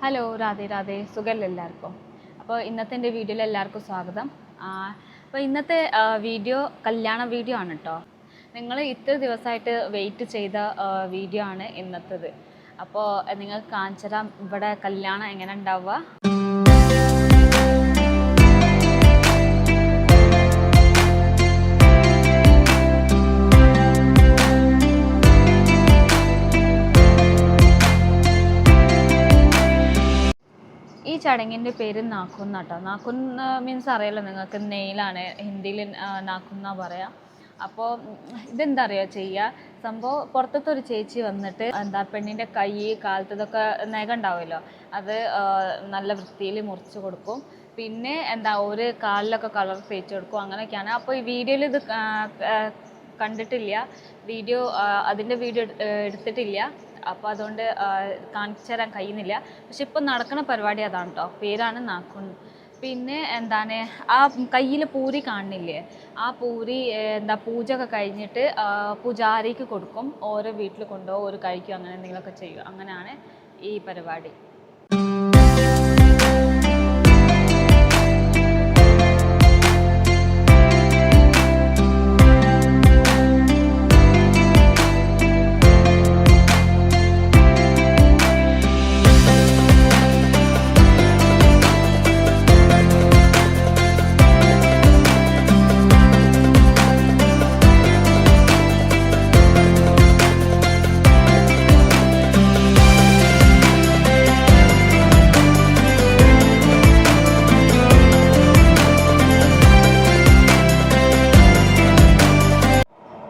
Hello Radhe Radhe സുഖമല്ല എല്ലാവർക്കും. അപ്പോൾ ഇന്നത്തെ എൻ്റെ വീഡിയോയിൽ എല്ലാവർക്കും സ്വാഗതം. അപ്പോൾ ഇന്നത്തെ വീഡിയോ കല്യാണ വീഡിയോ ആണ് കേട്ടോ. നിങ്ങൾ ഇത്ര ദിവസമായിട്ട് വെയിറ്റ് ചെയ്ത വീഡിയോ ആണ് ഇന്നത്തേത്. അപ്പോൾ നിങ്ങൾക്ക് കാണിച്ചു തരാം ഇവിടെ കല്യാണം എങ്ങനെ ഉണ്ടാവുക. ഈ ചടങ്ങിൻ്റെ പേര് നാക്കുന്ന് കേട്ടോ. നാക്കുന്ന് മീൻസ് അറിയാലോ നിങ്ങൾക്ക്, നെയിലാണ് ഹിന്ദിയിൽ നാക്കുന്ന പറയാം. അപ്പോൾ ഇതെന്താ അറിയുക ചെയ്യുക, സംഭവം പുറത്തത്തെ ഒരു ചേച്ചി വന്നിട്ട് പെണ്ണിൻ്റെ കൈ കാലത്തതൊക്കെ നഖം ഉണ്ടാവുമല്ലോ, അത് നല്ല വൃത്തിയിൽ മുറിച്ച് കൊടുക്കും. പിന്നെ ഒരു കാലിലൊക്കെ കളർ തേച്ച് കൊടുക്കും. അങ്ങനെയൊക്കെയാണ്. അപ്പോൾ ഈ വീഡിയോയിൽ ഇത് കണ്ടിട്ടില്ല, അതിൻ്റെ വീഡിയോ എടുത്തിട്ടില്ല. അപ്പോൾ അതുകൊണ്ട് കാണിച്ചു തരാൻ കഴിയുന്നില്ല. പക്ഷെ ഇപ്പം നടക്കുന്ന പരിപാടി അതാണ് കേട്ടോ. പേരാണ് നാക്കുൺ. പിന്നെ ആ കയ്യിൽ പൂരി കാണുന്നില്ലേ, ആ പൂരി പൂജ ഒക്കെ കഴിഞ്ഞിട്ട് പൂജാരിക്ക് കൊടുക്കും. ഓരോ വീട്ടിൽ കൊണ്ടുപോകും, ഒരു കഴിക്കും, അങ്ങനെ എന്തെങ്കിലുമൊക്കെ ചെയ്യും. അങ്ങനെയാണ് ഈ പരിപാടി.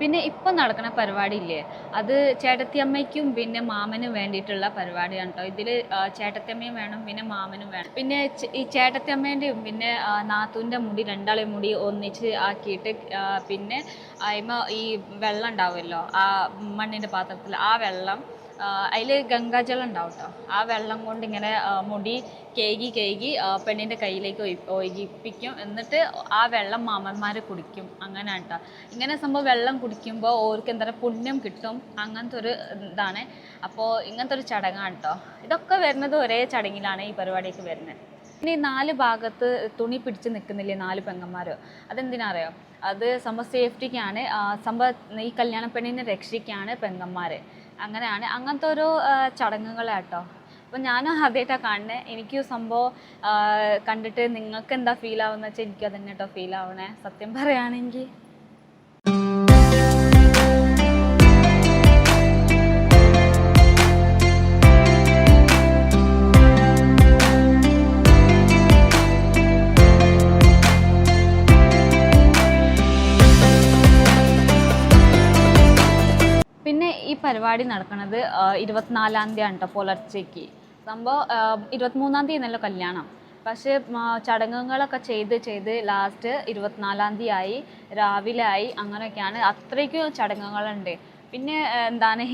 പിന്നെ ഇപ്പം നടക്കുന്ന പരിപാടി ഇല്ലേ, അത് ചേട്ടത്തിയമ്മയ്ക്കും പിന്നെ മാമനും വേണ്ടിയിട്ടുള്ള പരിപാടിയാണ് കേട്ടോ. ഇതിൽ ചേട്ടത്തിയമ്മയും വേണം, പിന്നെ മാമനും വേണം. പിന്നെ ഈ ചേട്ടത്തിയമ്മേൻ്റെയും പിന്നെ നാത്തൂൻ്റെ മുടി, രണ്ടാളെയും മുടി ഒന്നിച്ച് ആക്കിയിട്ട് പിന്നെ അതിമ ഈ വെള്ളം ഉണ്ടാവുമല്ലോ, ആ മണ്ണിൻ്റെ പാത്രത്തിൽ, ആ വെള്ളം അതിൽ ഗംഗാജലം ഉണ്ടാവും കേട്ടോ. ആ വെള്ളം കൊണ്ട് ഇങ്ങനെ മുടി കേകി പെണ്ണിൻ്റെ കയ്യിലേക്ക് ഒഴിപ്പിക്കും. എന്നിട്ട് ആ വെള്ളം മാമന്മാർ കുടിക്കും. അങ്ങനെ കേട്ടോ. ഇങ്ങനെ സംഭവം വെള്ളം കുടിക്കുമ്പോൾ ഓർക്ക് എന്താ പുണ്യം കിട്ടും, അങ്ങനത്തെ ഒരു ഇതാണ്. അപ്പോൾ ഇങ്ങനത്തെ ഒരു ചടങ്ങാണ് കേട്ടോ. ഇതൊക്കെ വരുന്നത് ഒരേ ചടങ്ങിലാണ് ഈ പരിപാടിയൊക്കെ വരുന്നത്. പിന്നെ ഈ 4 ഭാഗത്ത് തുണി പിടിച്ച് നിൽക്കുന്നില്ലേ 4 പെങ്ങന്മാരോ, അതെന്തിനാ അറിയോ? അത് സംഭവം സേഫ്റ്റിക്കാണ്. സംഭവം ഈ കല്യാണ പെണ്ണിനെ രക്ഷിക്കാണ് പെങ്ങന്മാർ. അങ്ങനെയാണ്, അങ്ങനത്തെ ഓരോ ചടങ്ങുകളാട്ടോ. അപ്പം ഞാനും ആദ്യമായിട്ടാണ് കാണുന്നത്. എനിക്ക് സംഭവം കണ്ടിട്ട് നിങ്ങൾക്ക് എന്താ ഫീൽ ആവുന്നത് വെച്ചാൽ എനിക്കും അതന്നെ കേട്ടോ ഫീൽ ആവണേ, സത്യം പറയുകയാണെങ്കിൽ. പിന്നെ ഈ പരിപാടി നടക്കുന്നത് 24-ാം തീയതിയാണ് കേട്ടോ, പുലർച്ചയ്ക്ക്. സംഭവം 23-ാം തീയതി എന്നല്ലോ കല്യാണം. പക്ഷേ ചടങ്ങുകളൊക്കെ ചെയ്ത് ലാസ്റ്റ് 24-ാം തീയതി ആയി, രാവിലെ ആയി. അങ്ങനെയൊക്കെയാണ്, അത്രയ്ക്കും ചടങ്ങുകളുണ്ട്. പിന്നെ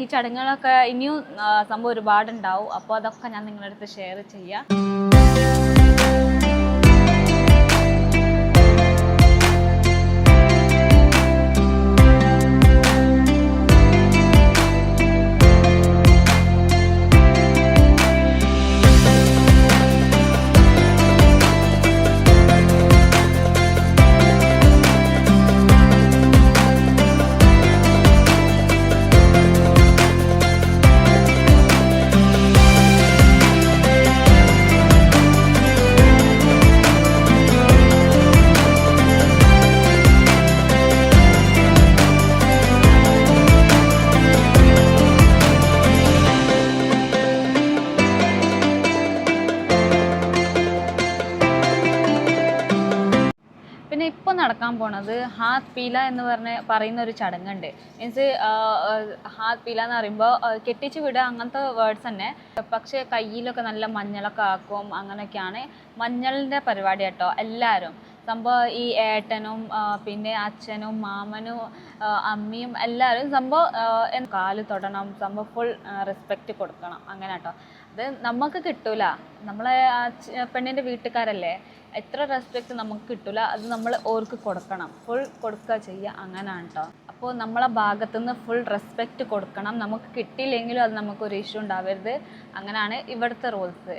ഈ ചടങ്ങുകളൊക്കെ ഇനിയും സംഭവം ഒരുപാടുണ്ടാവും. അപ്പോൾ അതൊക്കെ ഞാൻ നിങ്ങളുടെ അടുത്ത് ഷെയർ ചെയ്യാം. പിന്നെ ഇപ്പോൾ നടക്കാൻ പോണത് ഹാത്ത് പീല എന്ന് പറയുന്ന ഒരു ചടങ്ങുണ്ട്. മീൻസ് ഹാത്ത് പീല എന്ന് പറയുമ്പോൾ കെട്ടിച്ച് വിടുക, അങ്ങനത്തെ വേർഡ്സ് തന്നെ. പക്ഷേ കയ്യിലൊക്കെ നല്ല മഞ്ഞളൊക്കെ ആക്കും. അങ്ങനെയൊക്കെയാണ് മഞ്ഞളിൻ്റെ പരിപാടി കേട്ടോ. എല്ലാവരും സംഭവം ഈ ഏട്ടനും പിന്നെ അച്ഛനും മാമനും അമ്മയും എല്ലാവരും സംഭവം കാല് തൊടണം, സംഭവം ഫുൾ റെസ്പെക്റ്റ് കൊടുക്കണം. അങ്ങനെ കേട്ടോ. അത് നമുക്ക് കിട്ടൂല. നമ്മളെ പെണ്ണിൻ്റെ വീട്ടുകാരല്ലേ, എത്ര റെസ്പെക്റ്റ് നമുക്ക് കിട്ടൂല. അത് നമ്മൾ ഓർക്ക് കൊടുക്കണം, ഫുൾ കൊടുക്കുക ചെയ്യുക, അങ്ങനെയാണ് കേട്ടോ. അപ്പോൾ നമ്മളെ ഭാഗത്തുനിന്ന് ഫുൾ റെസ്പെക്റ്റ് കൊടുക്കണം. നമുക്ക് കിട്ടിയില്ലെങ്കിലും അത് നമുക്കൊരു ഇഷ്യൂ ഉണ്ടാവരുത്. അങ്ങനെയാണ് ഇവിടുത്തെ റൂൾസ്.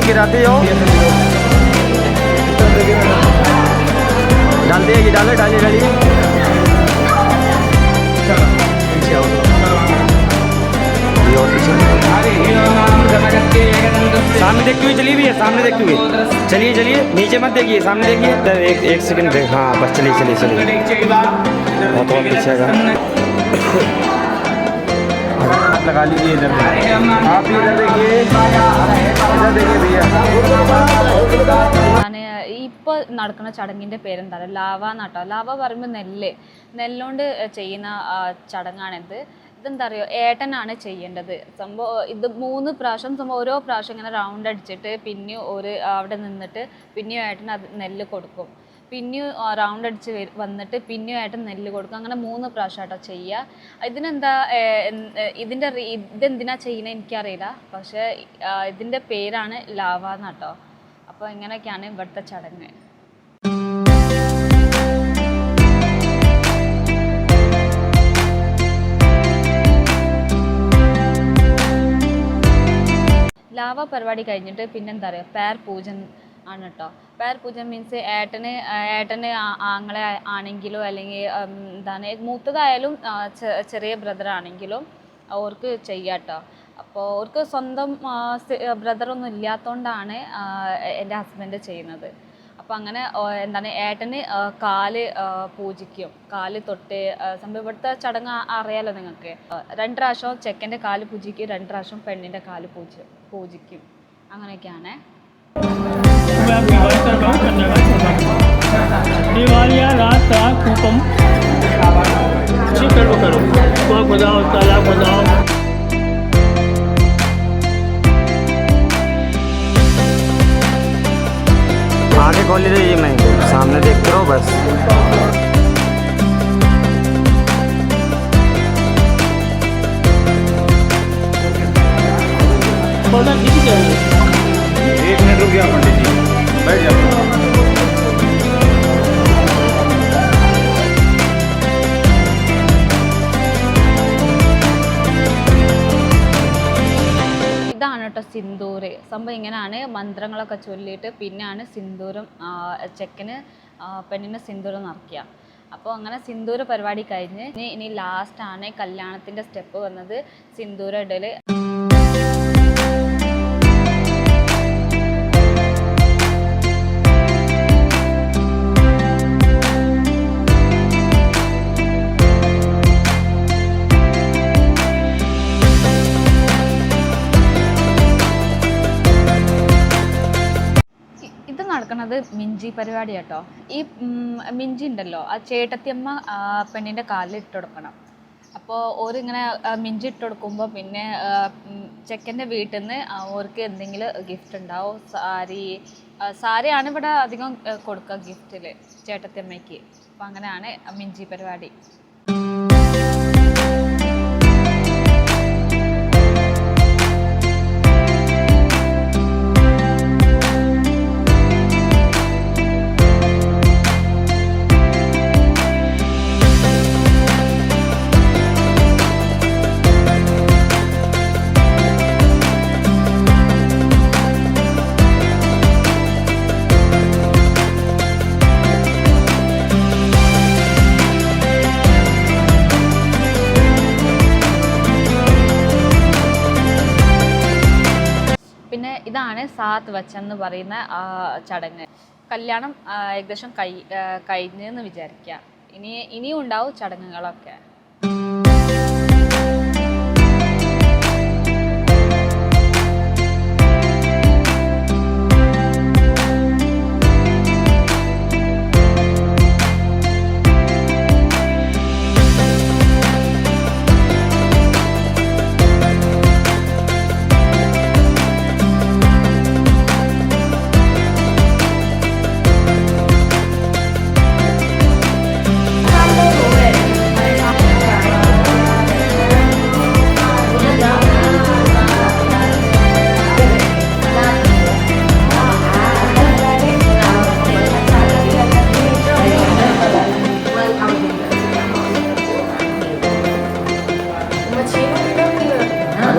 गिराते जाओ डालते ये डालो डालिए डालिए सामने देखते हुए चलिए भैया, सामने देखते हुए चलिए चलिए, नीचे मत देखिए, सामने देखिए। एक सेकंड हाँ बस चलिए चलिए चलिए, बहुत और पीछे लगा लीजिए इधर, आप इधर देखिए, इधर देखिए भैया। ഇപ്പോൾ നടക്കുന്ന ചടങ്ങിൻ്റെ പേരെന്താ ലാവ എന്നാട്ടോ. ലാവ പറയുമ്പോൾ നെല്ലുകൊണ്ട് ചെയ്യുന്ന ചടങ്ങാണിത്. ഇതെന്താ പറയുക, ഏട്ടനാണ് ചെയ്യേണ്ടത് സംഭവം. ഇത് 3 പ്രാവശ്യം സംഭവം, ഓരോ പ്രാവശ്യം ഇങ്ങനെ റൗണ്ട് അടിച്ചിട്ട് പിന്നെ അവിടെ നിന്നിട്ട് പിന്നെയും ഏട്ടൻ അത് നെല്ല് കൊടുക്കും. പിന്നെയും റൗണ്ട് അടിച്ച് വന്നിട്ട് പിന്നെയും ഏട്ടൻ നെല്ല് കൊടുക്കും. അങ്ങനെ 3 പ്രാവശ്യം കേട്ടോ ചെയ്യുക. ഇതിനെന്താ ഇതെന്തിനാ ചെയ്യുന്നത് എനിക്കറിയില്ല, പക്ഷേ ഇതിൻ്റെ പേരാണ് ലാവ എന്നാട്ടോ. അപ്പോൾ ഇങ്ങനെയൊക്കെയാണ് ഇവിടുത്തെ ചടങ്ങ്. ലാവ പരിപാടി കഴിഞ്ഞിട്ട് പിന്നെന്താ പറയുക, പേർ പൂജൻ ആണ് കേട്ടോ. പേർ പൂജ മീൻസ് ഏട്ടന് ആങ്ങളെ ആണെങ്കിലോ അല്ലെങ്കിൽ എന്താണ് മൂത്തതായാലും ചെറിയ ബ്രദർ ആണെങ്കിലും അവർക്ക് ചെയ്യാം കേട്ടോ. അപ്പോൾ അവർക്ക് സ്വന്തം ബ്രദറൊന്നും ഇല്ലാത്തതുകൊണ്ടാണ് എൻ്റെ ഹസ്ബൻഡ് ചെയ്യുന്നത്. അപ്പോൾ അങ്ങനെ എന്താണ് ഏട്ടന് കാല് പൂജിക്കും, കാല് തൊട്ട് സംഭവം. ഇവിടുത്തെ ചടങ്ങ് അറിയാലോ നിങ്ങൾക്ക്. 2 പ്രാവശ്യം ചെക്കൻ്റെ കാല് പൂജിക്കും, 2 പ്രാവശ്യം പെണ്ണിൻ്റെ കാല് പൂജിക്കും. അങ്ങനെയൊക്കെയാണ്. आगे खोल रही मैं सामने देखते रहो बस। एक मिनट रुक गया पंडित जी, बैठ जाओ। സംഭവം ഇങ്ങനെയാണ്. മന്ത്രങ്ങളൊക്കെ ചൊല്ലിയിട്ട് പിന്നെയാണ് സിന്ദൂരം ചെക്കന് പെണ്ണിന് സിന്ദൂരം നിറയ്ക്കുക. അപ്പോൾ അങ്ങനെ സിന്ദൂര പരിപാടി കഴിഞ്ഞ് ഇനി ലാസ്റ്റാണ് കല്യാണത്തിൻ്റെ സ്റ്റെപ്പ് വന്നത്, സിന്ദൂരം ഇടൽ. നടക്കുന്നത് മിഞ്ചി പരിപാടി കേട്ടോ. ഈ മിഞ്ചി ഉണ്ടല്ലോ, ആ ചേട്ടത്തിയമ്മ പെണ്ണിൻ്റെ കാലിൽ ഇട്ട് കൊടുക്കണം. അപ്പോൾ ഓരിങ്ങനെ മിഞ്ചി ഇട്ട് കൊടുക്കുമ്പോൾ പിന്നെ ചെക്കൻ്റെ വീട്ടിൽ നിന്ന് ഓർക്ക് എന്തെങ്കിലും ഗിഫ്റ്റ് ഉണ്ടാവും. സാരിയാണ് ഇവിടെ അധികം കൊടുക്കുക ഗിഫ്റ്റിൽ ചേട്ടത്തിയമ്മയ്ക്ക്. അപ്പോൾ അങ്ങനെയാണ് മിഞ്ചി പരിപാടി. ഇതാണ് സാത്ത് വച്ചെന്ന് പറയുന്ന ചടങ്ങ്. കല്യാണം ഏകദേശം കഴിഞ്ഞെന്ന് വിചാരിക്കുക. ഇനിയും ഉണ്ടാവും ചടങ്ങുകളൊക്കെ.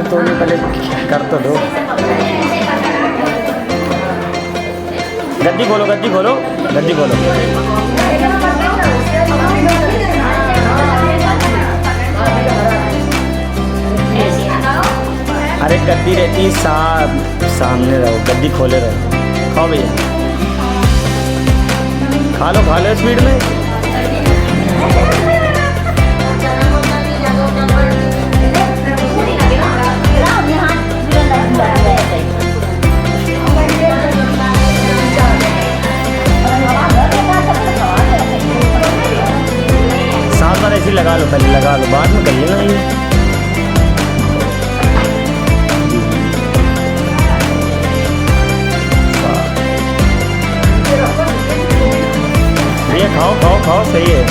तो पहले कर तो दो। गद्दी खोलो, गद्दी खोलो, गद्दी खोलो। अरे गद्दी रहती सामने रहो, गद्दी खोले रहो। खाओ भैया, खा लो स्पीड में। ऐसे लगा लो, पहले लगा लो, बाद में कर लेना। ये खाओ सही है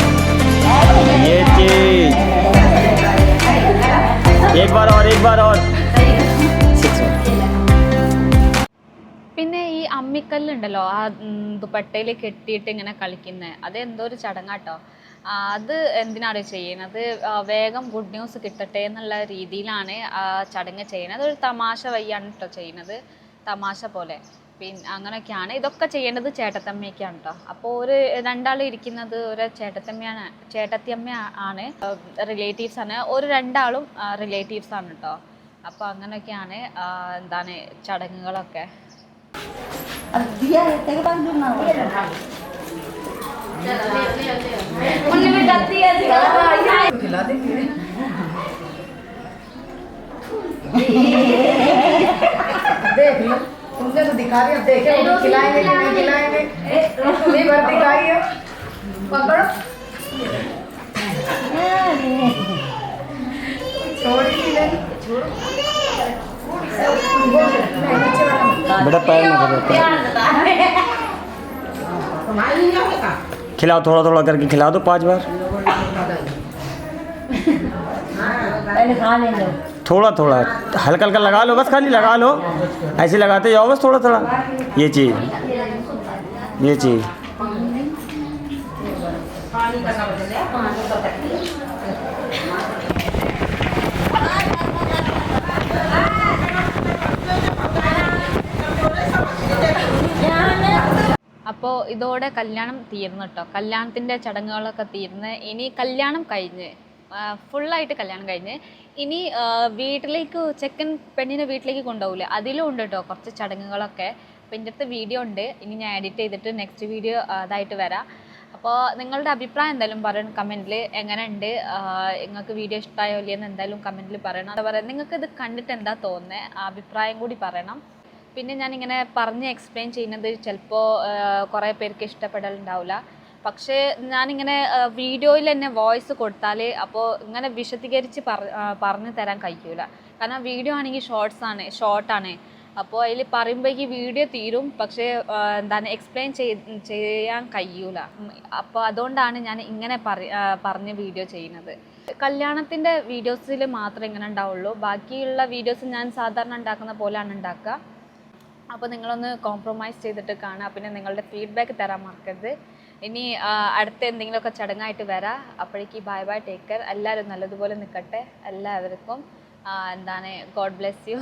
ये चीज। एक बार और പിന്നെ ഈ അമ്മിക്കല്ലുണ്ടല്ലോ, ആ ദുപ്പട്ടയിൽ കെട്ടിയിട്ട് ഇങ്ങനെ കളിക്കുന്നത്, അതെന്തോ ഒരു ചടങ്ങാട്ടോ. അത് എന്തിനാണ് ചെയ്യുന്നത്? വേഗം ഗുഡ് ന്യൂസ് കിട്ടട്ടെ എന്നുള്ള രീതിയിലാണ് ആ ചടങ്ങ് ചെയ്യുന്നത്. അതൊരു തമാശ വഴിയാണ് കേട്ടോ ചെയ്യുന്നത്, തമാശ പോലെ. പിന്നെ അങ്ങനെയൊക്കെയാണ് ഇതൊക്കെ ചെയ്യേണ്ടത്. ചേട്ടത്തമ്മയ്ക്കാണ് കേട്ടോ. അപ്പോൾ ഒരു രണ്ടാളും ഇരിക്കുന്നത് ഒരു ചേട്ടത്തിയമ്മ ആണ്, റിലേറ്റീവ്സ് ആണ്. ഒരു രണ്ടാളും റിലേറ്റീവ്സ് ആണ് കേട്ടോ. അപ്പോൾ അങ്ങനെയൊക്കെയാണ് എന്താണ് ചടങ്ങുകളൊക്കെ. देख लो, तुमने तो दिखा दिया, देखे खिलाएंगे कि नहीं खिलाएंगे, नहीं बार दिखाई है। पकड़ो, छोड़ी नहीं, छोड़ो बेटा, पैर में करो। खिलाओ, थोड़ा करके खिला दो 5 बार। थोड़ा हल्का लगा लो, बस खाली लगा लो, ऐसे लगाते जाओ बस थोड़ा। ये चीज़ ഇതോടെ കല്യാണം തീർന്നു കേട്ടോ. കല്യാണത്തിൻ്റെ ചടങ്ങുകളൊക്കെ തീർന്ന് ഇനി കല്യാണം കഴിഞ്ഞ് ഫുള്ളായിട്ട് കല്യാണം കഴിഞ്ഞ് ഇനി വീട്ടിലേക്ക് ചെക്കൻ പെണ്ണിനെ വീട്ടിലേക്ക് കൊണ്ടുപോകില്ല, അതിലും ഉണ്ട് കേട്ടോ കുറച്ച് ചടങ്ങുകളൊക്കെ. അപ്പോൾ ഇതിൻ്റെ അടുത്ത് വീഡിയോ ഉണ്ട്, ഇനി ഞാൻ എഡിറ്റ് ചെയ്തിട്ട് നെക്സ്റ്റ് വീഡിയോ അതായിട്ട് വരാം. അപ്പോൾ നിങ്ങളുടെ അഭിപ്രായം എന്തായാലും പറയണം കമൻറ്റിൽ. എങ്ങനെയുണ്ട്, നിങ്ങൾക്ക് വീഡിയോ ഇഷ്ടമായോ ഇല്ലയെന്ന് എന്തായാലും കമൻറ്റിൽ പറയണം. എന്താ പറയുക, നിങ്ങൾക്ക് ഇത് കണ്ടിട്ട് എന്താ തോന്നുന്നത്, ആ അഭിപ്രായം കൂടി പറയണം. പിന്നെ ഞാനിങ്ങനെ പറഞ്ഞ് എക്സ്പ്ലെയിൻ ചെയ്യുന്നത് ചിലപ്പോൾ കുറേ പേർക്ക് ഇഷ്ടപ്പെടലുണ്ടാവില്ല. പക്ഷേ ഞാനിങ്ങനെ വീഡിയോയിൽ തന്നെ വോയിസ് കൊടുത്താൽ അപ്പോൾ ഇങ്ങനെ വിശദീകരിച്ച് പറഞ്ഞു തരാൻ കഴിയൂല. കാരണം വീഡിയോ ആണെങ്കിൽ ഷോർട്ടാണ്. അപ്പോൾ അതിൽ പറയുമ്പോഴേക്ക് വീഡിയോ തീരും, പക്ഷേ എന്താണ് എക്സ്പ്ലെയിൻ ചെയ്യാൻ കഴിയൂല. അപ്പോൾ അതുകൊണ്ടാണ് ഞാൻ ഇങ്ങനെ പറഞ്ഞ് വീഡിയോ ചെയ്യുന്നത്. കല്യാണത്തിൻ്റെ വീഡിയോസിൽ മാത്രമേ ഇങ്ങനെ ഉണ്ടാവുള്ളൂ, ബാക്കിയുള്ള വീഡിയോസ് ഞാൻ സാധാരണ ഉണ്ടാക്കുന്ന പോലെയാണ് ഉണ്ടാക്കുക. അപ്പോൾ നിങ്ങളൊന്ന് കോംപ്രമൈസ് ചെയ്തിട്ട് കാണുക. പിന്നെ നിങ്ങളുടെ ഫീഡ്ബാക്ക് തരാൻ മറക്കരുത്. ഇനി അടുത്ത എന്തെങ്കിലുമൊക്കെ ചടങ്ങായിട്ട് വരാം. അപ്പോഴേക്ക് ബൈ ബൈ, ടേക്ക് കെയർ. എല്ലാവരും നല്ലതുപോലെ നിൽക്കട്ടെ. എല്ലാവർക്കും എന്താണ് ഗോഡ് ബ്ലെസ് യു.